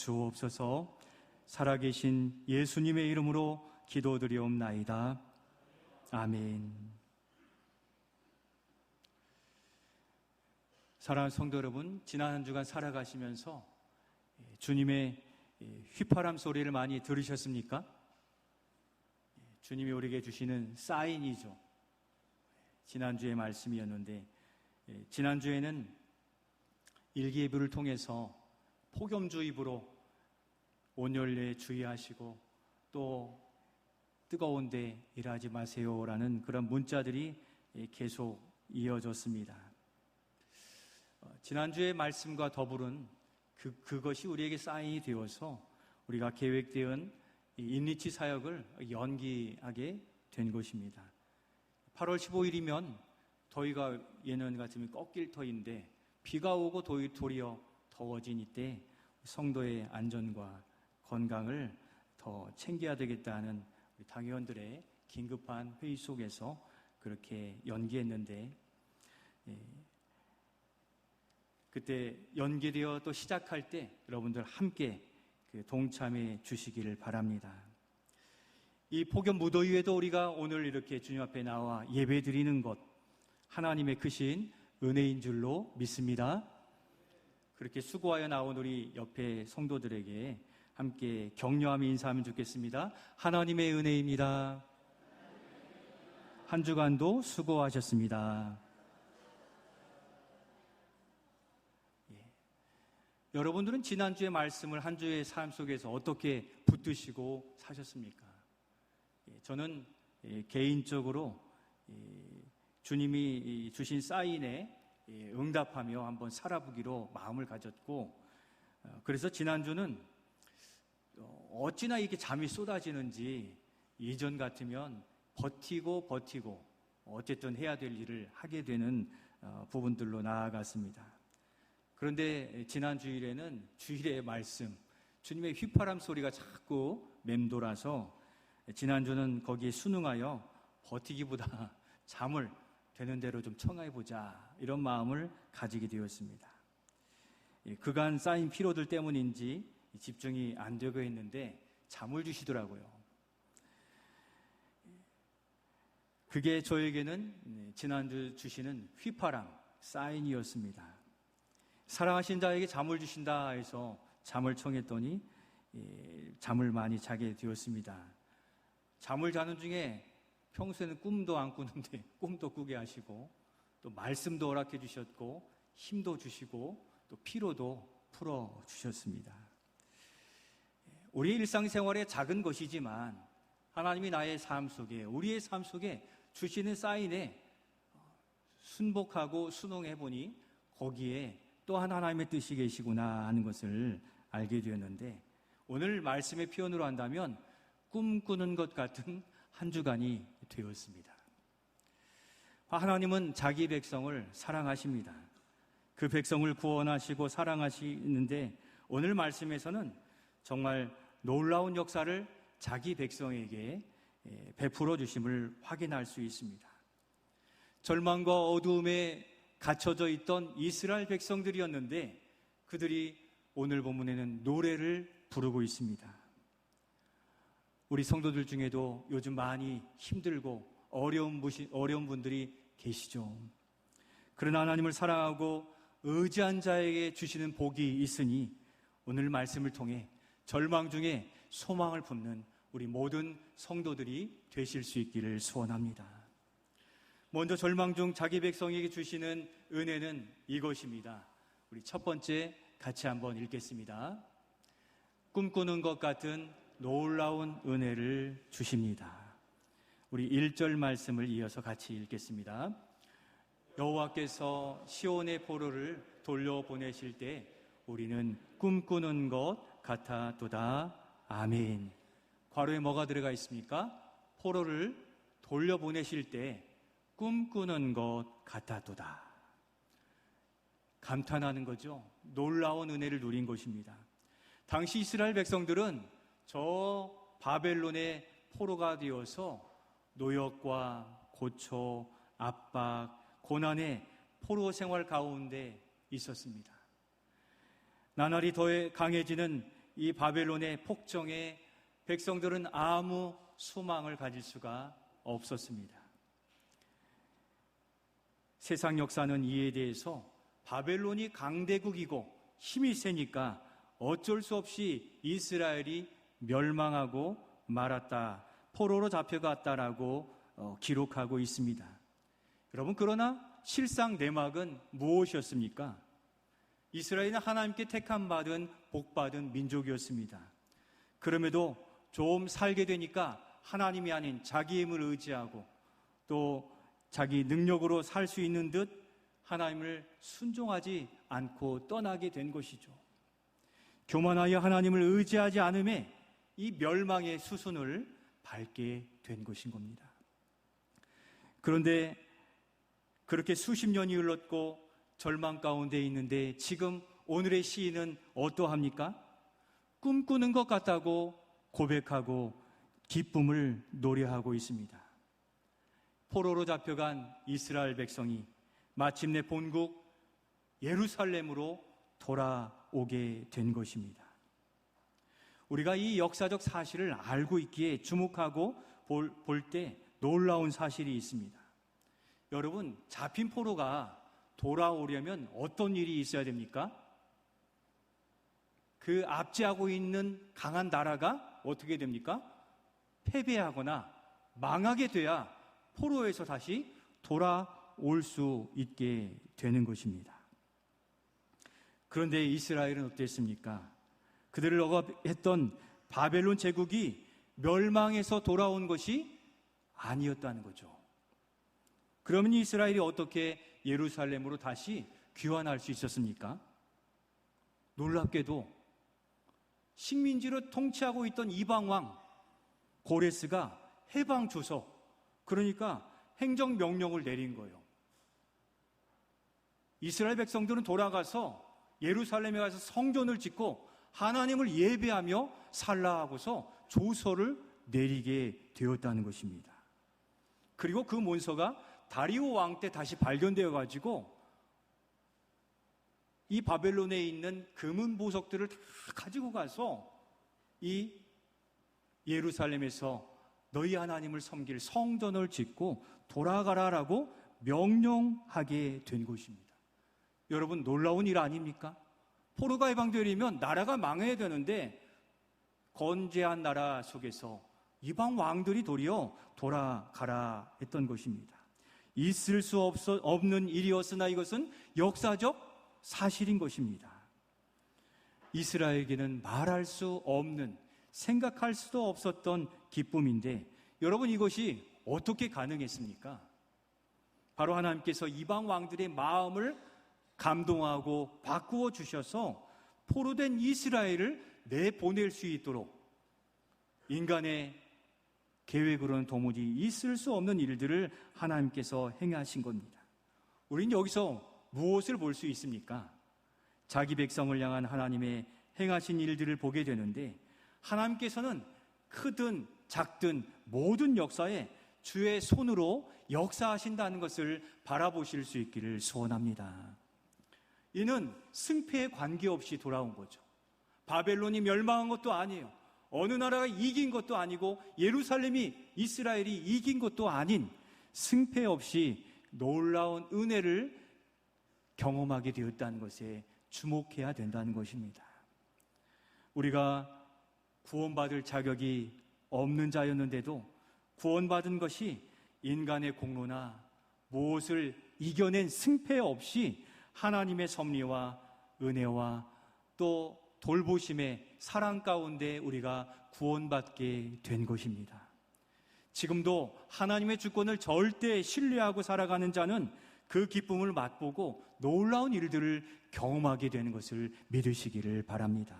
주옵소서. 살아계신 예수님의 이름으로 기도드리옵나이다. 아멘. 사랑하는 성도 여러분, 지난 한 주간 살아가시면서 주님의 휘파람 소리를 많이 들으셨습니까? 주님이 우리에게 주시는 사인이죠. 지난주의 말씀이었는데, 지난주에는 일기예보를 통해서 폭염주의보로 온열에 주의하시고 또 뜨거운 데 일하지 마세요라는 그런 문자들이 계속 이어졌습니다. 지난주의 말씀과 더불은 그것이 우리에게 사인이 되어서 우리가 계획되은 인리치 사역을 연기하게 된 것입니다. 8월 15일이면 더위가 예년 같으면 꺾일 터인데 비가 오고 도리어 더워진 이때 성도의 안전과 건강을 더 챙겨야 되겠다는 우리 당회원들의 긴급한 회의 속에서 그렇게 연기했는데, 그때 연기되어 또 시작할 때 여러분들 함께 동참해 주시기를 바랍니다. 이 폭염 무더위에도 우리가 오늘 이렇게 주님 앞에 나와 예배 드리는 것, 하나님의 크신 은혜인 줄로 믿습니다. 그렇게 수고하여 나온 우리 옆에 성도들에게 함께 격려하며 인사하면 좋겠습니다. 하나님의 은혜입니다. 한 주간도 수고하셨습니다. 여러분들은 지난주의 말씀을 한 주의 삶 속에서 어떻게 붙드시고 사셨습니까? 저는 개인적으로 주님이 주신 사인에 응답하며 한번 살아보기로 마음을 가졌고, 그래서 지난주는 어찌나 이렇게 잠이 쏟아지는지 이전 같으면 버티고 어쨌든 해야 될 일을 하게 되는 부분들로 나아갔습니다. 그런데 지난 주일에는 주일의 말씀, 주님의 휘파람 소리가 자꾸 맴돌아서 지난주는 거기에 순응하여 버티기보다 잠을 되는 대로 좀 청해보자, 이런 마음을 가지게 되었습니다. 그간 쌓인 피로들 때문인지 집중이 안 되고 있는데 잠을 주시더라고요. 그게 저에게는 지난주 주시는 휘파람 사인이었습니다. 사랑하신 자에게 잠을 주신다 해서 잠을 청했더니 잠을 많이 자게 되었습니다. 잠을 자는 중에 평소에는 꿈도 안 꾸는데 꿈도 꾸게 하시고, 또 말씀도 허락해 주셨고, 힘도 주시고, 또 피로도 풀어 주셨습니다. 우리의 일상생활에 작은 것이지만 하나님이 나의 삶 속에, 우리의 삶 속에 주시는 사인에 순복하고 순응해 보니 거기에 또한 하나님의 뜻이 계시구나 하는 것을 알게 되었는데, 오늘 말씀의 표현으로 한다면 꿈꾸는 것 같은 한 주간이 되었습니다. 하나님은 자기 백성을 사랑하십니다. 그 백성을 구원하시고 사랑하시는데, 오늘 말씀에서는 정말 놀라운 역사를 자기 백성에게 베풀어 주심을 확인할 수 있습니다. 절망과 어두움에 갇혀져 있던 이스라엘 백성들이었는데 그들이 오늘 본문에는 노래를 부르고 있습니다. 우리 성도들 중에도 요즘 많이 힘들고 어려운 분들이 계시죠. 그러나 하나님을 사랑하고 의지한 자에게 주시는 복이 있으니 오늘 말씀을 통해 절망 중에 소망을 품는 우리 모든 성도들이 되실 수 있기를 소원합니다. 먼저 절망 중 자기 백성에게 주시는 은혜는 이것입니다. 우리 첫 번째 같이 한번 읽겠습니다. 꿈꾸는 것 같은 놀라운 은혜를 주십니다. 우리 1절 말씀을 이어서 같이 읽겠습니다. 여호와께서 시온의 포로를 돌려보내실 때 우리는 꿈꾸는 것 같아도다. 아멘. 괄호에 뭐가 들어가 있습니까? 포로를 돌려보내실 때 꿈꾸는 것 같아도다. 감탄하는 거죠. 놀라운 은혜를 누린 것입니다. 당시 이스라엘 백성들은 저 바벨론의 포로가 되어서 노역과 고초, 압박, 고난의 포로 생활 가운데 있었습니다. 나날이 더 강해지는 이 바벨론의 폭정에 백성들은 아무 소망을 가질 수가 없었습니다. 세상 역사는 이에 대해서 바벨론이 강대국이고 힘이 세니까 어쩔 수 없이 이스라엘이 멸망하고 말았다, 포로로 잡혀갔다라고 기록하고 있습니다. 여러분, 그러나 실상 내막은 무엇이었습니까? 이스라엘은 하나님께 택함받은 복받은 민족이었습니다. 그럼에도 좀 살게 되니까 하나님이 아닌 자기 힘을 의지하고 또 자기 능력으로 살 수 있는 듯 하나님을 순종하지 않고 떠나게 된 것이죠. 교만하여 하나님을 의지하지 않음에 이 멸망의 수순을 밟게 된 것인 겁니다. 그런데 그렇게 수십 년이 흘렀고 절망 가운데 있는데 지금 오늘의 시인은 어떠합니까? 꿈꾸는 것 같다고 고백하고 기쁨을 노래하고 있습니다. 포로로 잡혀간 이스라엘 백성이 마침내 본국 예루살렘으로 돌아오게 된 것입니다. 우리가 이 역사적 사실을 알고 있기에 주목하고 볼 때 놀라운 사실이 있습니다. 여러분, 잡힌 포로가 돌아오려면 어떤 일이 있어야 됩니까? 그 압제하고 있는 강한 나라가 어떻게 됩니까? 패배하거나 망하게 돼야 포로에서 다시 돌아올 수 있게 되는 것입니다. 그런데 이스라엘은 어땠습니까? 그들을 억압했던 바벨론 제국이 멸망해서 돌아온 것이 아니었다는 거죠. 그러면 이스라엘이 어떻게 예루살렘으로 다시 귀환할 수 있었습니까? 놀랍게도 식민지로 통치하고 있던 이방왕 고레스가 해방 줘서, 그러니까 행정명령을 내린 거예요. 이스라엘 백성들은 돌아가서 예루살렘에 가서 성전을 짓고 하나님을 예배하며 살라 하고서 조서를 내리게 되었다는 것입니다. 그리고 그 문서가 다리오 왕 때 다시 발견되어 가지고 이 바벨론에 있는 금은 보석들을 다 가지고 가서 이 예루살렘에서 너희 하나님을 섬길 성전을 짓고 돌아가라라고 명령하게 된 것입니다. 여러분, 놀라운 일 아닙니까? 포로가 해방되려면 나라가 망해야 되는데 건재한 나라 속에서 이방 왕들이 도리어 돌아가라 했던 것입니다. 있을 수 없는 일이었으나 이것은 역사적 사실인 것입니다. 이스라엘에게는 말할 수 없는, 생각할 수도 없었던 기쁨인데 여러분, 이것이 어떻게 가능했습니까? 바로 하나님께서 이방 왕들의 마음을 감동하고 바꾸어 주셔서 포로된 이스라엘을 내보낼 수 있도록 인간의 계획으로는 도무지 있을 수 없는 일들을 하나님께서 행하신 겁니다. 우리는 여기서 무엇을 볼 수 있습니까? 자기 백성을 향한 하나님의 행하신 일들을 보게 되는데 하나님께서는 크든 작든 모든 역사에 주의 손으로 역사하신다는 것을 바라보실 수 있기를 소원합니다. 이는 승패에 관계없이 돌아온 거죠. 바벨론이 멸망한 것도 아니에요. 어느 나라가 이긴 것도 아니고 예루살렘이, 이스라엘이 이긴 것도 아닌 승패 없이 놀라운 은혜를 경험하게 되었다는 것에 주목해야 된다는 것입니다. 우리가 구원받을 자격이 없는 자였는데도 구원받은 것이 인간의 공로나 무엇을 이겨낸 승패 없이 하나님의 섭리와 은혜와 또 돌보심의 사랑 가운데 우리가 구원받게 된 것입니다. 지금도 하나님의 주권을 절대 신뢰하고 살아가는 자는 그 기쁨을 맛보고 놀라운 일들을 경험하게 되는 것을 믿으시기를 바랍니다.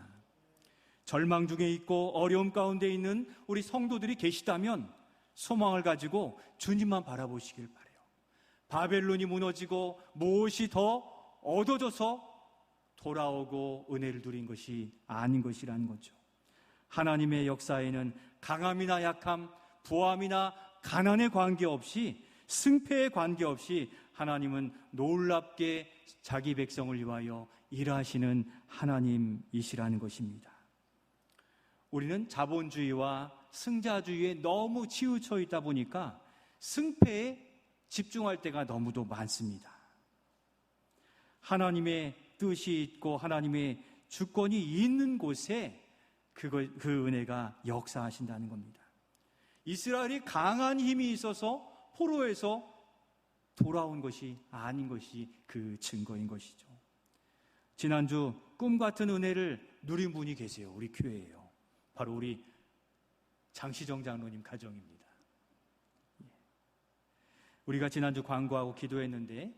절망 중에 있고 어려움 가운데 있는 우리 성도들이 계시다면 소망을 가지고 주님만 바라보시길 바라요. 바벨론이 무너지고 무엇이 더 얻어져서 돌아오고 은혜를 누린 것이 아닌 것이라는 거죠. 하나님의 역사에는 강함이나 약함, 부함이나 가난에 관계없이, 승패에 관계없이 하나님은 놀랍게 자기 백성을 위하여 일하시는 하나님이시라는 것입니다. 우리는 자본주의와 승자주의에 너무 치우쳐 있다 보니까 승패에 집중할 때가 너무도 많습니다. 하나님의 뜻이 있고 하나님의 주권이 있는 곳에 그 은혜가 역사하신다는 겁니다. 이스라엘이 강한 힘이 있어서 포로에서 돌아온 것이 아닌 것이 그 증거인 것이죠. 지난주 꿈 같은 은혜를 누린 분이 계세요. 우리 교회예요. 바로 우리 장시정 장로님 가정입니다. 우리가 지난주 광고하고 기도했는데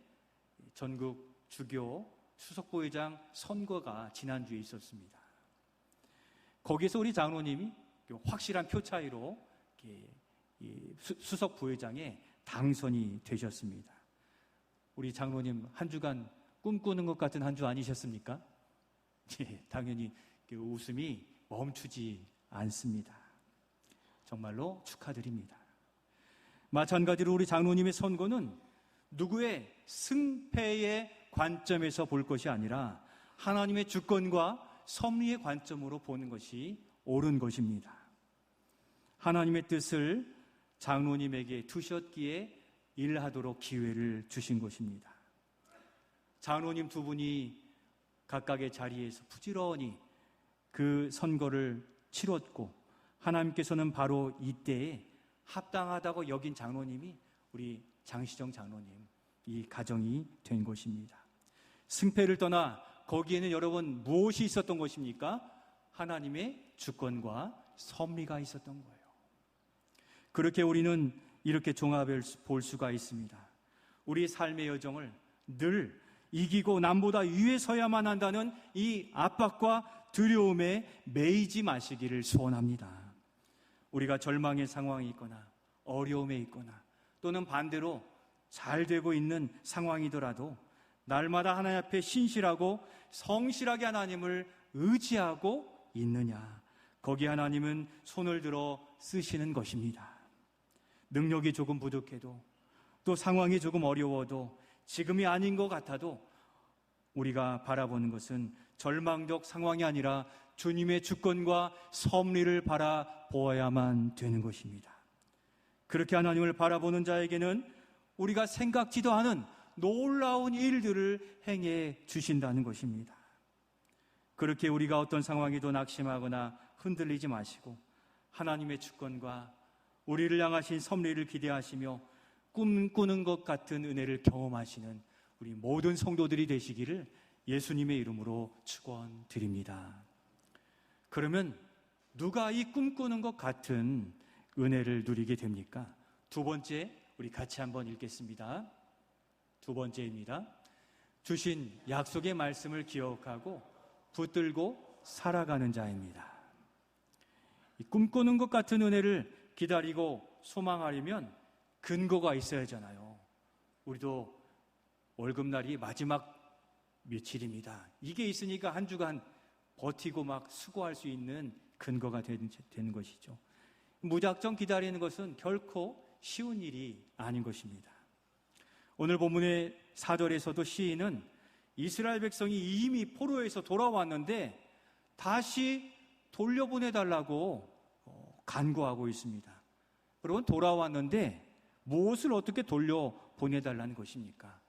전국 주교 수석부회장 선거가 지난주에 있었습니다. 거기서 우리 장로님이 확실한 표 차이로 수석부회장에 당선이 되셨습니다. 우리 장로님 한 주간 꿈꾸는 것 같은 한 주 아니셨습니까? 예, 당연히 그 웃음이 멈추지 않습니다. 정말로 축하드립니다. 마찬가지로 우리 장로님의 선거는 누구의 승패의 관점에서 볼 것이 아니라 하나님의 주권과 섭리의 관점으로 보는 것이 옳은 것입니다. 하나님의 뜻을 장로님에게 두셨기에 일하도록 기회를 주신 것입니다. 장로님 두 분이 각각의 자리에서 부지런히 그 선거를 치렀고 하나님께서는 바로 이때에 합당하다고 여긴 장로님이 우리 장시정 장로님, 이 가정이 된 것입니다. 승패를 떠나 거기에는 여러분 무엇이 있었던 것입니까? 하나님의 주권과 섭리가 있었던 거예요. 그렇게 우리는 이렇게 종합해 볼 수가 있습니다. 우리 삶의 여정을 늘 이기고 남보다 위에 서야만 한다는 이 압박과 두려움에 매이지 마시기를 소원합니다. 우리가 절망의 상황이 있거나 어려움에 있거나 또는 반대로 잘 되고 있는 상황이더라도 날마다 하나님 앞에 신실하고 성실하게 하나님을 의지하고 있느냐, 거기에 하나님은 손을 들어 쓰시는 것입니다. 능력이 조금 부족해도 또 상황이 조금 어려워도 지금이 아닌 것 같아도 우리가 바라보는 것은 절망적 상황이 아니라 주님의 주권과 섭리를 바라보아야만 되는 것입니다. 그렇게 하나님을 바라보는 자에게는 우리가 생각지도 않은 놀라운 일들을 행해 주신다는 것입니다. 그렇게 우리가 어떤 상황에도 낙심하거나 흔들리지 마시고 하나님의 주권과 우리를 향하신 섭리를 기대하시며 꿈꾸는 것 같은 은혜를 경험하시는 우리 모든 성도들이 되시기를 예수님의 이름으로 축원드립니다. 그러면 누가 이 꿈꾸는 것 같은 은혜를 누리게 됩니까? 두 번째, 우리 같이 한번 읽겠습니다. 두 번째입니다. 주신 약속의 말씀을 기억하고 붙들고 살아가는 자입니다. 이 꿈꾸는 것 같은 은혜를 기다리고 소망하려면 근거가 있어야 하잖아요. 우리도 월급날이 마지막 며칠입니다. 이게 있으니까 한 주간 버티고 막 수고할 수 있는 근거가 되는 것이죠. 무작정 기다리는 것은 결코 쉬운 일이 아닌 것입니다. 오늘 본문의 4절에서도 시인은 이스라엘 백성이 이미 포로에서 돌아왔는데 다시 돌려보내달라고 간구하고 있습니다. 여러분, 돌아왔는데 무엇을 어떻게 돌려보내달라는 것입니까?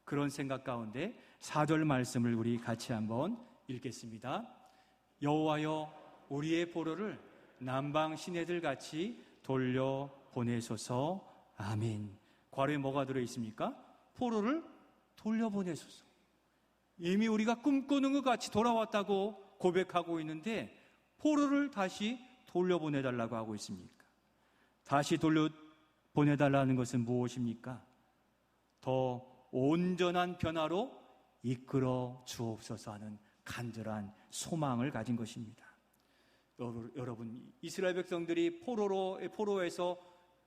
그런 생각 가운데 4절 말씀을 우리 같이 한번 읽겠습니다. 여호와여, 우리의 포로를 남방 시내들 같이 돌려보내소서. 아멘. 괄호에 뭐가 들어있습니까? 포로를 돌려보내소서. 이미 우리가 꿈꾸는 것 같이 돌아왔다고 고백하고 있는데 포로를 다시 돌려보내달라고 하고 있습니까? 다시 돌려보내달라는 것은 무엇입니까? 더 온전한 변화로 이끌어 주옵소서 하는 간절한 소망을 가진 것입니다. 여러분, 이스라엘 백성들이 포로에서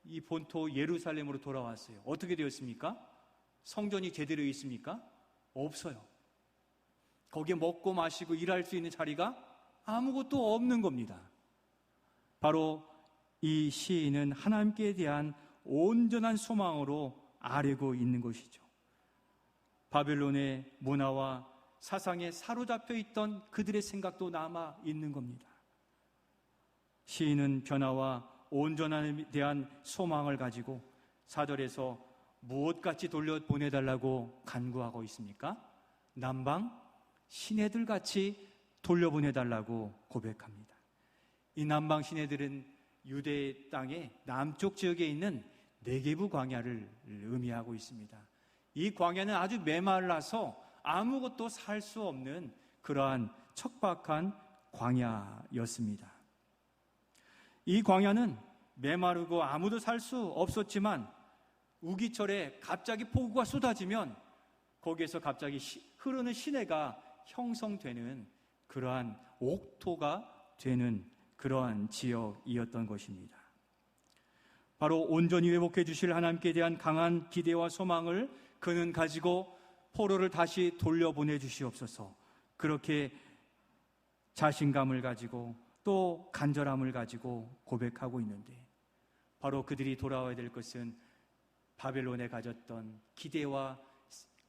이 본토 예루살렘으로 돌아왔어요. 어떻게 되었습니까? 성전이 제대로 있습니까? 없어요. 거기에 먹고 마시고 일할 수 있는 자리가 아무것도 없는 겁니다. 바로 이 시인은 하나님께 대한 온전한 소망으로 아뢰고 있는 것이죠. 바벨론의 문화와 사상에 사로잡혀 있던 그들의 생각도 남아 있는 겁니다. 시인은 변화와 온전함에 대한 소망을 가지고 4절에서 무엇같이 돌려보내달라고 간구하고 있습니까? 남방 시내들같이 돌려보내달라고 고백합니다. 이 남방 시내들은 유대 땅의 남쪽 지역에 있는 네게부 광야를 의미하고 있습니다. 이 광야는 아주 메말라서 아무것도 살 수 없는 그러한 척박한 광야였습니다. 이 광야는 메마르고 아무도 살 수 없었지만 우기철에 갑자기 폭우가 쏟아지면 거기에서 갑자기 흐르는 시내가 형성되는 그러한 옥토가 되는 그러한 지역이었던 것입니다. 바로 온전히 회복해 주실 하나님께 대한 강한 기대와 소망을 그는 가지고 포로를 다시 돌려보내 주시옵소서, 그렇게 자신감을 가지고 또 간절함을 가지고 고백하고 있는데, 바로 그들이 돌아와야 될 것은 바벨론에 가졌던 기대와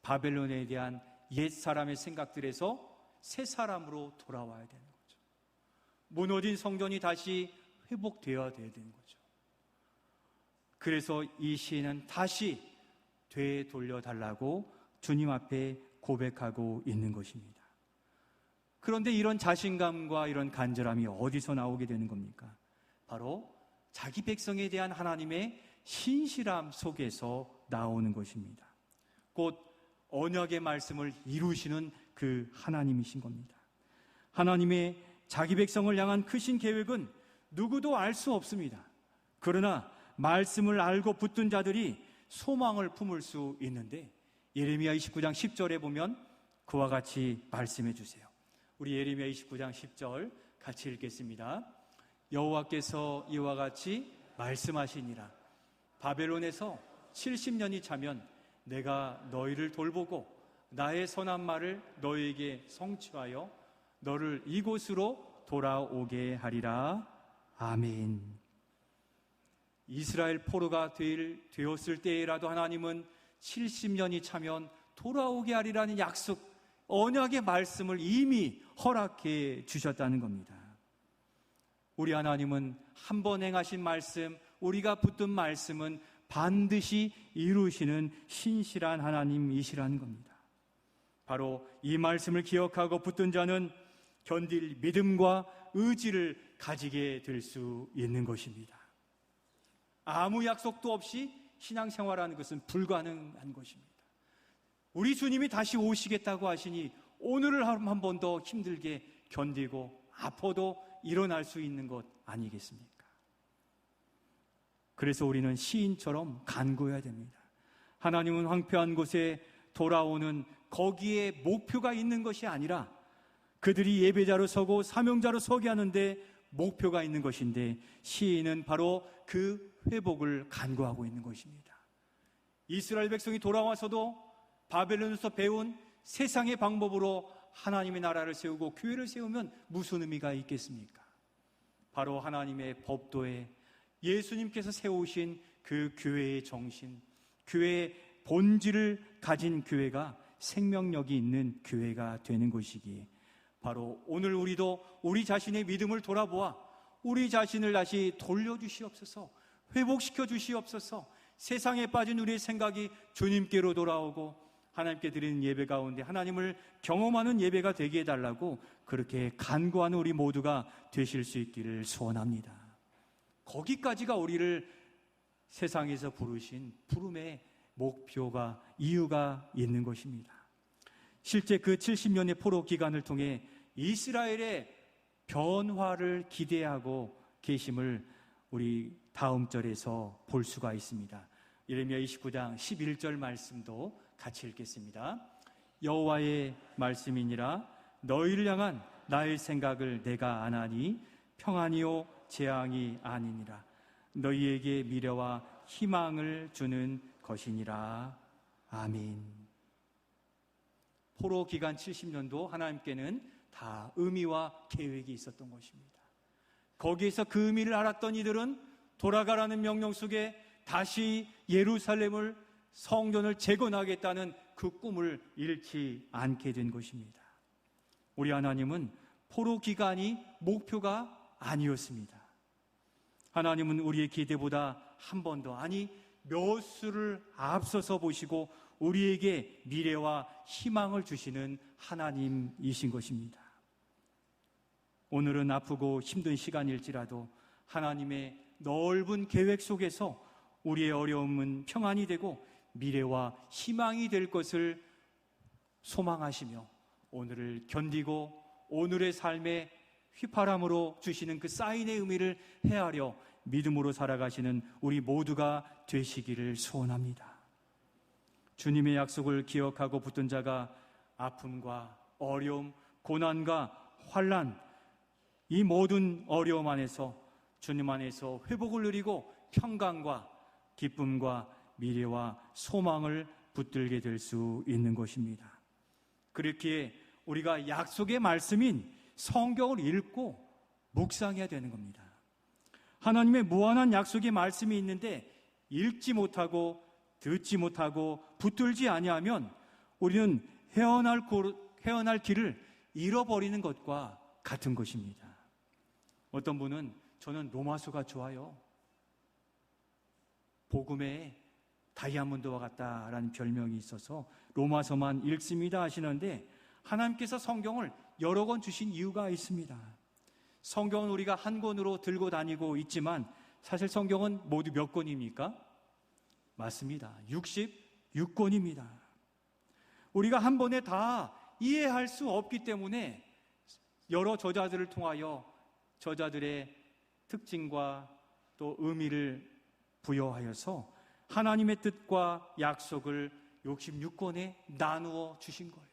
바벨론에 대한 옛사람의 생각들에서 새 사람으로 돌아와야 되는 거죠. 무너진 성전이 다시 회복되어야 되는 거죠. 그래서 이 시인은 다시 되돌려달라고 주님 앞에 고백하고 있는 것입니다. 그런데 이런 자신감과 이런 간절함이 어디서 나오게 되는 겁니까? 바로 자기 백성에 대한 하나님의 신실함 속에서 나오는 것입니다. 곧 언약의 말씀을 이루시는 그 하나님이신 겁니다. 하나님의 자기 백성을 향한 크신 계획은 누구도 알 수 없습니다. 그러나 말씀을 알고 붙든 자들이 소망을 품을 수 있는데, 예레미야 29장 10절에 보면 그와 같이 말씀해 주세요. 우리 예레미야 29장 10절 같이 읽겠습니다. 여호와께서 이와 같이 말씀하시니라. 바벨론에서 70년이 차면 내가 너희를 돌보고 나의 선한 말을 너희에게 성취하여 너를 이곳으로 돌아오게 하리라. 아멘. 이스라엘 포로가 되었을 때라도 하나님은 70년이 차면 돌아오게 하리라는 약속, 언약의 말씀을 이미 허락해 주셨다는 겁니다. 우리 하나님은 한 번 행하신 말씀, 우리가 붙든 말씀은 반드시 이루시는 신실한 하나님이시라는 겁니다. 바로 이 말씀을 기억하고 붙든 자는 견딜 믿음과 의지를 가지게 될 수 있는 것입니다. 아무 약속도 없이 신앙생활하는 것은 불가능한 것입니다. 우리 주님이 다시 오시겠다고 하시니 오늘을 한 번 더 힘들게 견디고 아파도 일어날 수 있는 것 아니겠습니까? 그래서 우리는 시인처럼 간구해야 됩니다. 하나님은 황폐한 곳에 돌아오는 거기에 목표가 있는 것이 아니라 그들이 예배자로 서고 사명자로 서게 하는데 목표가 있는 것인데, 시인은 바로 그 회복을 간구하고 있는 것입니다. 이스라엘 백성이 돌아와서도 바벨론에서 배운 세상의 방법으로 하나님의 나라를 세우고 교회를 세우면 무슨 의미가 있겠습니까? 바로 하나님의 법도에 예수님께서 세우신 그 교회의 정신, 교회의 본질을 가진 교회가 생명력이 있는 교회가 되는 것이기에, 바로 오늘 우리도 우리 자신의 믿음을 돌아보아 우리 자신을 다시 돌려주시옵소서, 회복시켜 주시옵소서, 세상에 빠진 우리의 생각이 주님께로 돌아오고 하나님께 드리는 예배 가운데 하나님을 경험하는 예배가 되게 해달라고 그렇게 간구하는 우리 모두가 되실 수 있기를 소원합니다. 거기까지가 우리를 세상에서 부르신 부름의 목표가, 이유가 있는 것입니다. 실제 그 70년의 포로 기간을 통해 이스라엘의 변화를 기대하고 계심을 우리 다음 절에서 볼 수가 있습니다. 예레미야 29장 11절 말씀도 같이 읽겠습니다. 여호와의 말씀이니라. 너희를 향한 나의 생각을 내가 아나니 평안이요 재앙이 아니니라. 너희에게 미래와 희망을 주는 것이니라. 아멘. 포로 기간 70년도 하나님께는 다 의미와 계획이 있었던 것입니다. 거기에서 그 의미를 알았던 이들은 돌아가라는 명령 속에 다시 예루살렘을, 성전을 재건하겠다는 그 꿈을 잃지 않게 된 것입니다. 우리 하나님은 포로 기간이 목표가 아니었습니다. 하나님은 우리의 기대보다 한 번 더, 아니 몇 수를 앞서서 보시고 우리에게 미래와 희망을 주시는 하나님이신 것입니다. 오늘은 아프고 힘든 시간일지라도 하나님의 넓은 계획 속에서 우리의 어려움은 평안이 되고 미래와 희망이 될 것을 소망하시며 오늘을 견디고 오늘의 삶에 휘파람으로 주시는 그 사인의 의미를 헤아려 믿음으로 살아가시는 우리 모두가 되시기를 소원합니다. 주님의 약속을 기억하고 붙든 자가 아픔과 어려움, 고난과 환난, 이 모든 어려움 안에서 주님 안에서 회복을 누리고 평강과 기쁨과 미래와 소망을 붙들게 될 수 있는 것입니다. 그렇기에 우리가 약속의 말씀인 성경을 읽고 묵상해야 되는 겁니다. 하나님의 무한한 약속의 말씀이 있는데 읽지 못하고 듣지 못하고 붙들지 아니하면 우리는 헤어날 길을 잃어버리는 것과 같은 것입니다. 어떤 분은 저는 로마서가 좋아요. 복음의 다이아몬드와 같다라는 별명이 있어서 로마서만 읽습니다 하시는데 하나님께서 성경을 여러 권 주신 이유가 있습니다. 성경은 우리가 한 권으로 들고 다니고 있지만 사실 성경은 모두 몇 권입니까? 맞습니다. 66권입니다. 우리가 한 번에 다 이해할 수 없기 때문에 여러 저자들을 통하여 저자들의 특징과 또 의미를 부여하여서 하나님의 뜻과 약속을 66권에 나누어 주신 거예요.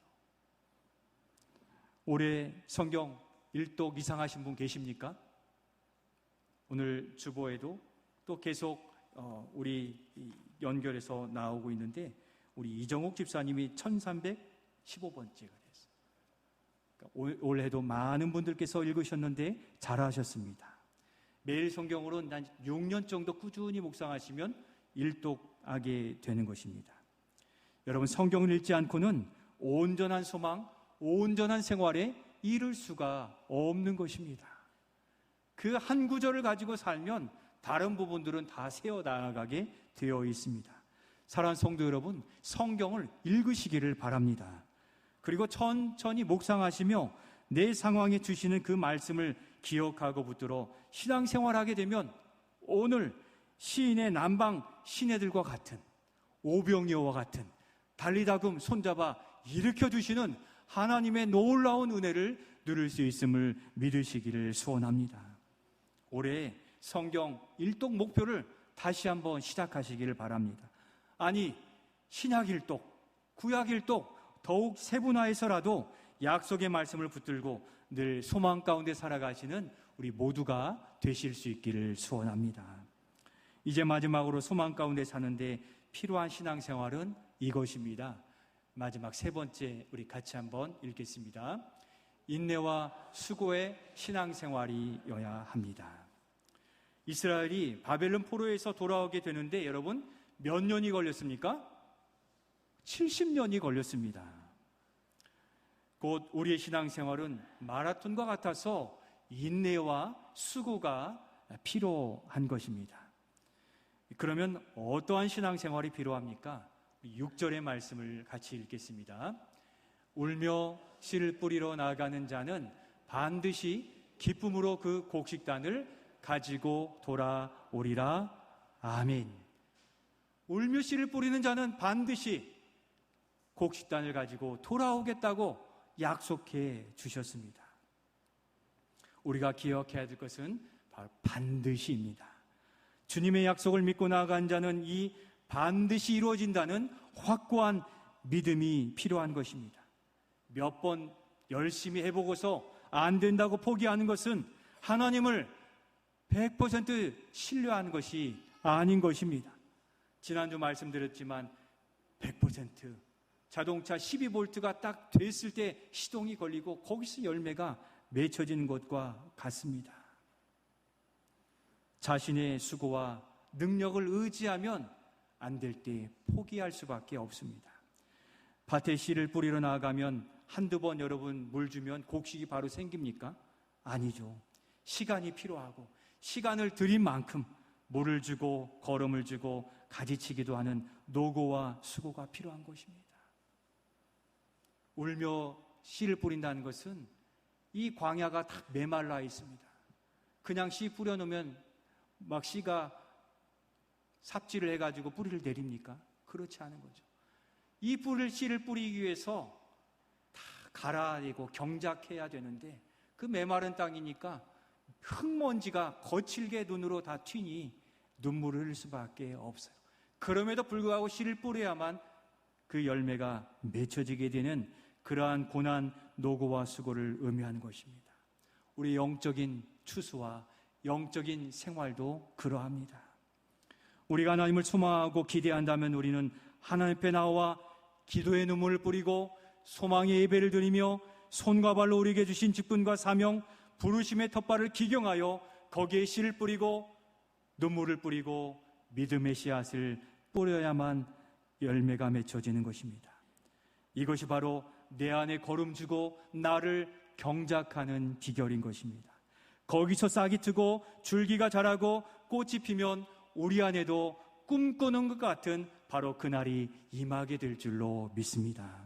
올해 성경 일독 이상하신 분 계십니까? 오늘 주보에도 또 계속 우리 연결해서 나오고 있는데 우리 이정옥 집사님이 1315번째가 됐어요. 그러니까 올해도 많은 분들께서 읽으셨는데 잘하셨습니다. 매일 성경으로 한 6년 정도 꾸준히 묵상하시면 일독하게 되는 것입니다. 여러분, 성경을 읽지 않고는 온전한 소망, 온전한 생활에 이룰 수가 없는 것입니다. 그 한 구절을 가지고 살면 다른 부분들은 다 새어나가게 되어 있습니다. 사랑하는 성도 여러분, 성경을 읽으시기를 바랍니다. 그리고 천천히 묵상하시며 내 상황에 주시는 그 말씀을 기억하고 붙들어 신앙생활하게 되면 오늘 시인의 남방 시내들과 같은 오병이어와 같은 달리다금 손잡아 일으켜주시는 하나님의 놀라운 은혜를 누릴 수 있음을 믿으시기를 소원합니다. 올해 성경 일독 목표를 다시 한번 시작하시기를 바랍니다. 아니, 신약 일독, 구약 일독 더욱 세분화해서라도 약속의 말씀을 붙들고 늘 소망 가운데 살아가시는 우리 모두가 되실 수 있기를 소원합니다. 이제 마지막으로 소망 가운데 사는데 필요한 신앙생활은 이것입니다. 마지막 세 번째 우리 같이 한번 읽겠습니다. 인내와 수고의 신앙생활이어야 합니다. 이스라엘이 바벨론 포로에서 돌아오게 되는데 여러분 몇 년이 걸렸습니까? 70년이 걸렸습니다. 곧 우리의 신앙생활은 마라톤과 같아서 인내와 수고가 필요한 것입니다. 그러면 어떠한 신앙생활이 필요합니까? 6절의 말씀을 같이 읽겠습니다. 울며 씨를 뿌리러 나가는 자는 반드시 기쁨으로 그 곡식단을 가지고 돌아오리라. 아멘. 울며 씨를 뿌리는 자는 반드시 곡식단을 가지고 돌아오겠다고 약속해 주셨습니다. 우리가 기억해야 될 것은 바로 반드시입니다. 주님의 약속을 믿고 나아간 자는 이 반드시 이루어진다는 확고한 믿음이 필요한 것입니다. 몇 번 열심히 해보고서 안 된다고 포기하는 것은 하나님을 100% 신뢰하는 것이 아닌 것입니다. 지난주 말씀드렸지만 100% 자동차 12V가 딱 됐을 때 시동이 걸리고 거기서 열매가 맺혀지는 것과 같습니다. 자신의 수고와 능력을 의지하면 안 될 때 포기할 수밖에 없습니다. 밭에 씨를 뿌리러 나가면 한두 번 여러분 물 주면 곡식이 바로 생깁니까? 아니죠. 시간이 필요하고 시간을 들인 만큼 물을 주고 거름을 주고 가지치기도 하는 노고와 수고가 필요한 것입니다. 울며 씨를 뿌린다는 것은 이 광야가 다 메말라 있습니다. 그냥 씨 뿌려놓으면 막 씨가 삽질을 해가지고 뿌리를 내립니까? 그렇지 않은 거죠. 이 씨를 뿌리기 위해서 다 갈아내고 경작해야 되는데 그 메마른 땅이니까 흙먼지가 거칠게 눈으로 다 튀니 눈물을 흘릴 수밖에 없어요. 그럼에도 불구하고 씨를 뿌려야만 그 열매가 맺혀지게 되는 그러한 고난, 노고와 수고를 의미하는 것입니다. 우리 영적인 추수와 영적인 생활도 그러합니다. 우리가 하나님을 소망하고 기대한다면 우리는 하나님 앞에 나와 기도의 눈물을 뿌리고 소망의 예배를 드리며 손과 발로 우리에게 주신 직분과 사명, 부르심의 텃밭을 기경하여 거기에 씨를 뿌리고 눈물을 뿌리고 믿음의 씨앗을 뿌려야만 열매가 맺혀지는 것입니다. 이것이 바로 내 안에 거름주고 나를 경작하는 비결인 것입니다. 거기서 싹이 트고 줄기가 자라고 꽃이 피면 우리 안에도 꿈꾸는 것 같은 바로 그날이 임하게 될 줄로 믿습니다.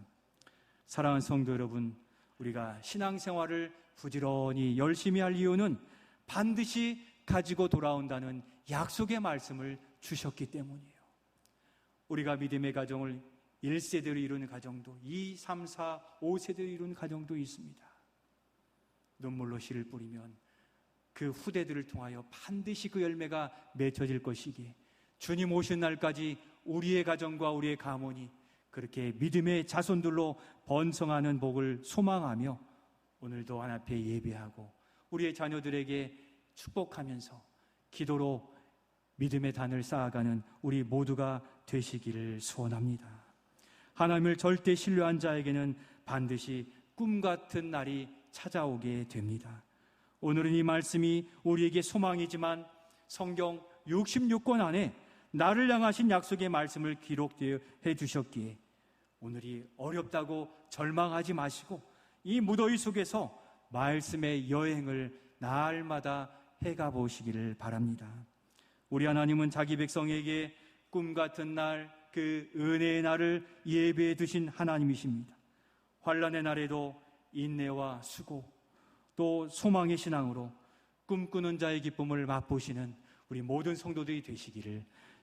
사랑하는 성도 여러분, 우리가 신앙생활을 부지런히 열심히 할 이유는 반드시 가지고 돌아온다는 약속의 말씀을 주셨기 때문이에요. 우리가 믿음의 가정을 1세대로 이루는 가정도 2, 3, 4, 5세대로 이루는 가정도 있습니다. 눈물로 씨를 뿌리면 그 후대들을 통하여 반드시 그 열매가 맺혀질 것이기에 주님 오신 날까지 우리의 가정과 우리의 가문이 그렇게 믿음의 자손들로 번성하는 복을 소망하며 오늘도 하나님 앞에 예배하고 우리의 자녀들에게 축복하면서 기도로 믿음의 단을 쌓아가는 우리 모두가 되시기를 소원합니다. 하나님을 절대 신뢰한 자에게는 반드시 꿈같은 날이 찾아오게 됩니다. 오늘은 이 말씀이 우리에게 소망이지만 성경 66권 안에 나를 향하신 약속의 말씀을 기록되어 해주셨기에 오늘이 어렵다고 절망하지 마시고 이 무더위 속에서 말씀의 여행을 날마다 해가 보시기를 바랍니다. 우리 하나님은 자기 백성에게 꿈같은 날, 그 은혜의 날을 예배해 두신 하나님이십니다. 환난의 날에도 인내와 수고 또 소망의 신앙으로 꿈꾸는 자의 기쁨을 맛보시는 우리 모든 성도들이 되시기를